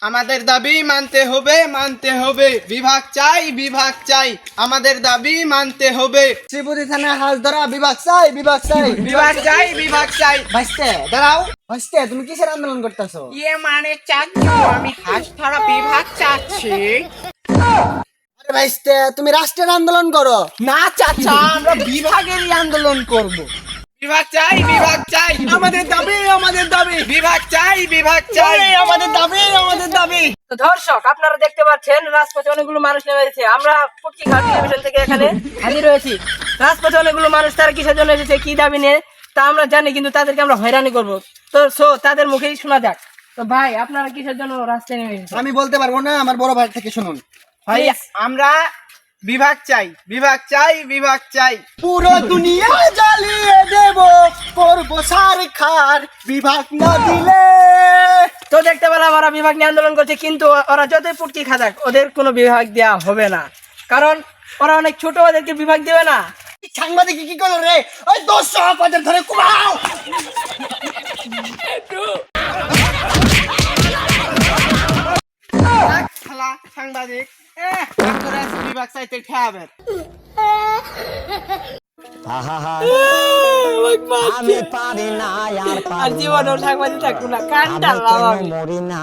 আমাদের দাবি মানতে হবে বিভাগ চাই আমাদের দাবি মানতে হবে শ্রীপুরি থানায় হাল ধরা বিভাগ চাই ভাইস্তে দাঁড়াও ভাইস্তে তুমি কিসের আন্দোলন করতেছো মানে চাচ্ছু আমি হাঁস ধরা বিভাগ চাচ্ছি আরে ভাইস্তে তুমি রাষ্ট্রের আন্দোলন করো না চাচা আমরা বিভাগেরই আন্দোলন করব বিভাগ চাই আমাদের দাবি বিভাগ চাই আমাদের দাবি তো দর্শক আপনারা দেখতে পাচ্ছেন রাজপথে অনেকগুলো মানুষ নেমে এসেছে। আমরা পক্ষী ঘাট টেলিভিশন থেকে এখানে হাজির হয়েছি। রাজপথে অনেকগুলো মানুষ, তারা কিসের জন্য এসেছে, কি দাবি নিয়ে তা আমরা জানি, কিন্তু তাদেরকে আমরা হয়রানি করবো। তো তাদের মুখেই শোনা যাক। তো ভাই, আপনারা কিসের জন্য রাস্তায় নেমে এসেছেন? আমি বলতে পারবো না, আমার বড় ভাই থেকে শুনুন। ভাই আমরা বিভাগ চাই পুরো দুনিয়া জ্বালিয়ে দেব, করবো সরকার বিভাগ না দিলে। তো দেখতে পেলাম ওরা বিভাগ নিয়ে আন্দোলন করছে, কিন্তু ওরা যতই পুটকি খাজাক ওদের কোনো বিভাগ দেওয়া হবে না, কারণ ওরা অনেক ছোট, ওদেরকে বিভাগ দেবে না। সাংবাদিক কি করলো রে? ওই 200 ধরে কুমাও। সাংবাদিক বিভাগ চাইতে ঠেয়াবে আমি পারি না আর আর জীবনেও সাংবাদিক থাকবো না, কান্ডালাম আমি। মরি না।